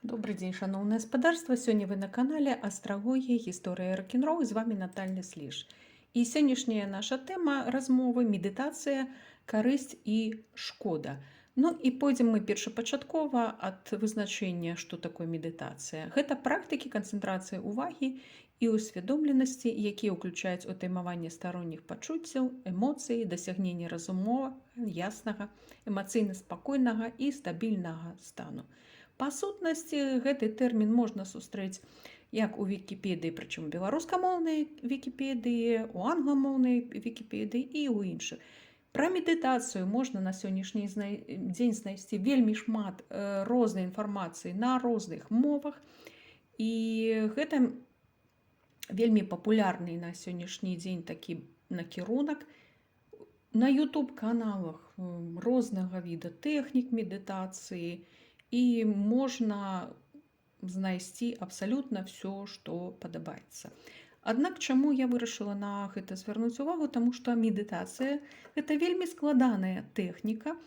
Добрый дзень, шаноўнае гаспадарства. Сёння вы на канале Астралогія, гісторыя рок-н-рол. З вами Наталья Сліж. І сённяшняя наша тэма размовы медытацыя, карысць і шкода. Ну і пойдзем мы першапачаткова ад вызначэння, што такое медытацыя. Гэта практыкі канцэнтрацыі ўвагі і ўсвядомленасці, якія ўключаюць утаймаванне старонніх пачуццяў, эмоцый, дасягненне разумовага, яснага, эмацыйна спакойнага і стабільнага стану. Па сутнасці, гэты тэрмін можна сустрэць як у Вікіпедыі, прычым беларускамоўнай Вікіпедыі, у англамоўнай Вікіпедыі і ў іншых. Пра медытацыю можна на сённяшні дзень знайсці вельмі шмат рознай інфармацыі на розных мовах. І гэта вельмі папулярны на сённяшні дзень такі накірунак. На YouTube-каналах рознага віда тэхнік медытацыі, і можна знайсці абсалютна ўсё, што падабаецца. Аднак чаму я вырашыла на гэта звярнуць увагу, таму што медытацыя гэта вельмі складаная тэхніка,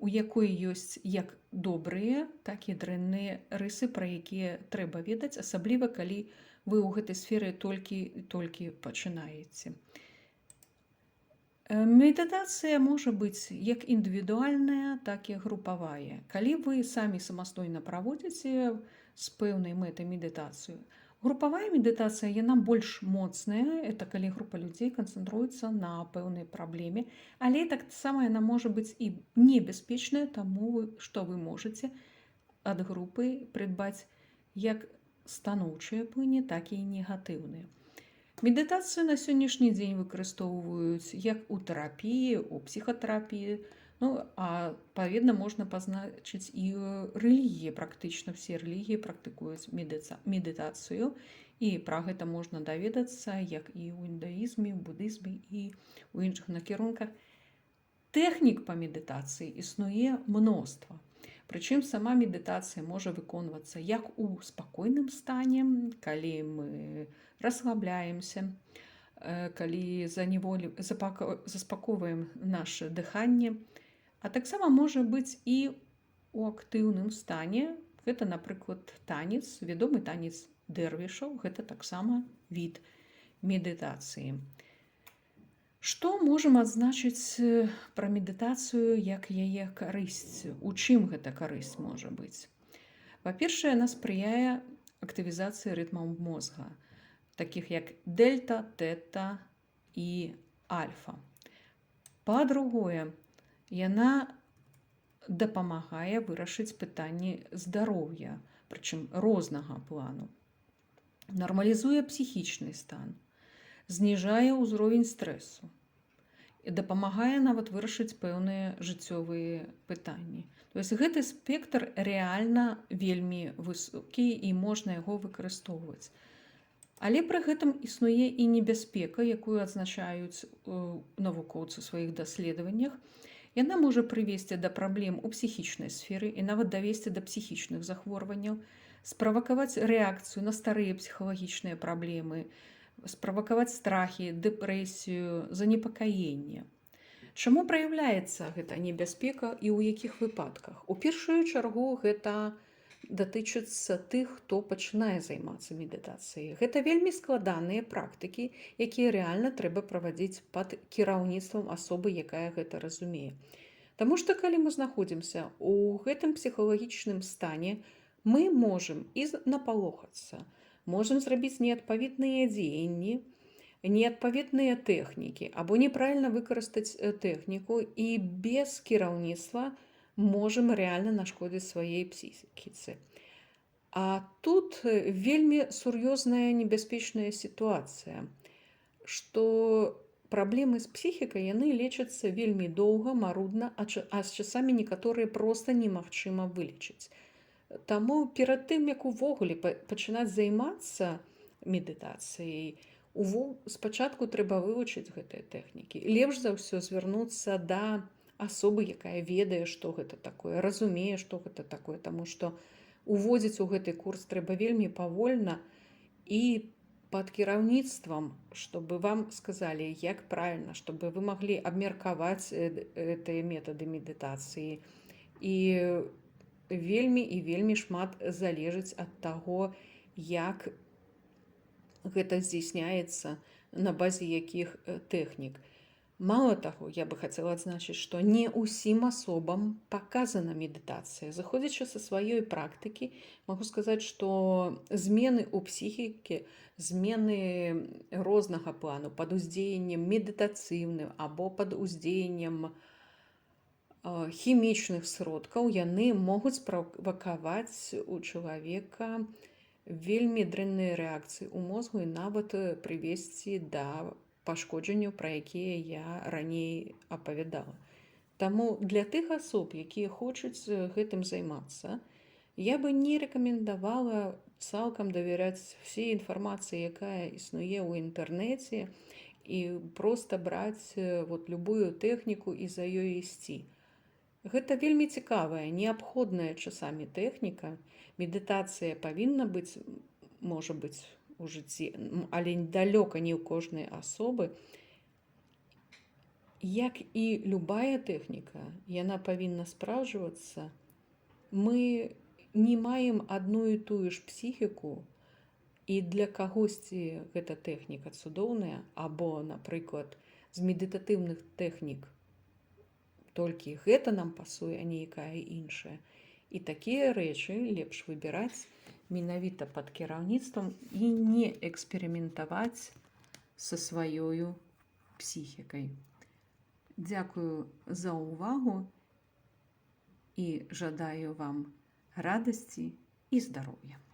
у якой ёсць як добрыя, так і дрэнныя рысы, пра якія трэба ведаць, асабліва калі вы ў гэтай сферы толькі пачынаеце. Медытацыя можа быць як індывідуальная, так і групавая. Калі вы самі самастойна праводзіце з пэўнай мэтай медытацыю. Групавая медытацыя, яна больш моцная, это калі група людзей канцэнтруецца на пэўнай праблеме, але таксама яна можа быць і небяспечная, таму што вы можаце ад групы прыдбаць як станоўчыя плыні, так і негатыўныя. Медытацыю на сённяшні дзень выкарыстоўваюць як у тэрапіі, у псіхатэрапіі, а адпаведна можна пазначыць і рэлігіі. Практычна ўсе рэлігіі практыкуюць медытацыю, і пра гэта можна даведацца як і ў індаізме, будызме і ў іншых накірунках. Тэхнік па медытацыі існуе мноства. Прычым сама медытацыя можа выконвацца як у спакойным стане, калі мы расслабляемся, калі заспакойваем наше дыханне, а таксама можа быць і у актыўным стане. Гэта, напрыклад, танец, вядомы танец дэрвішаў, гэта таксама від медытацыі. Што можам адзначыць пра медытацыю як яе карысць? У чым гэта карысць можа быць? Па-першае, яна спрыяе актывізацыі рытмаў мозга, такіх як дельта, тета і альфа. Па-другое, яна дапамагае вырашыць пытанні здароўя, прычым рознага плану. Нармалізуе псіхічны стан, зніжае ўзровень стрэсу і дапамагае нават вырашыць пэўныя жыццёвыя пытанні. То есть гэты спектр рэальна вельмі высокі і можна яго выкарыстоўваць. Але пры гэтым існуе і небяспека, якую адзначаюць навукоўцы ў сваіх даследаваннях. Яна можа прывесці да праблем у псіхічнай сферы і нават давесці да псіхічных захворванняў, справакаваць рэакцыю на старыя псіхалагічныя праблемы, справакаваць страхі, дэпрэсію, занепакаенне. Чаму праяўляецца гэта небяспека і ў якіх выпадках? У першую чаргу гэта датычыцца тых, хто пачынае займацца медытацыяй. Гэта вельмі складаныя практыкі, якія рэальна трэба правадзіць пад кіраўніцтвам асобы, якая гэта разумее. Таму што калі мы знаходзімся ў гэтым псіхалагічным стане, мы можам і напалохацца, можам зрабіць неадпаведныя дзеянні, неадпаведныя тэхнікі, або неправільна выкарыстаць тэхніку і без кіраўніцтва можам рэальна нашкодзіць сваёй псіхіцы. А тут вельмі сур'ёзная небяспечная сітуацыя, што праблемы з псіхікай яны лечацца вельмі доўга, марудна, а з часамі некаторыя проста немагчыма вылечыць. Таму перад тым, як увогуле пачынаць займацца медытацыяй, спачатку трэба вывучыць гэтыя тэхнікі. Лепш за ўсё звярнуцца да асобы, якая ведае, што гэта такое, разумее, што гэта такое, таму што уводзіць у гэты курс трэба вельмі павольна і пад кіраўніцтвам, чтобы вам сказалі, як правільна, чтобы вы маглі абмеркаваць гэтыя метады медытацыі і вельмі і вельмі шмат залежыць ад таго, як гэта здзяйсняецца, на базе якіх тэхнік. Мало таго, я бы хацела адзначыць, што не ўсім асобам паказана медытацыя. Заходзячы са сваёй практыкі, магу сказаць, што змены ў псіхікі, змены рознага плану пад уздзеяннем медытацыйным або пад уздзеяннем хімічных сродкаў, яны могуць правакаваць у чалавека вельмі дрэнныя рэакцыі ў мозгу і нават прывесці да пашкоджанняў, пра якія я раней апавядала. Таму для тых асоб, якія хочуць гэтым займацца, я бы не рэкамендавала цалкам давяряць всей інфармацыі, якая існуе ў інтэрнэце, і проста браць любую тэхніку і за ёй ісці. Гэта вельмі цікавая, неабходная часамі тэхніка. Медытацыя павінна быць, можа быць, у жыцці, але далёка не ў кожнай асобы. Як і любая тэхніка, яна павінна спраўджвацца. Мы не маем адну і тую ж псіхіку, і для кагосьці гэта тэхніка цудоўная, або, напрыклад, з медытатыўных тэхнік толькі гэта нам пасуе, а не якая іншая. І такія рэчы лепш выбіраць менавіта пад кіраўніцтвам і не эксперыментаваць са сваёю псіхікай. Дзякую за ўвагу і жадаю вам радасці і здароўя.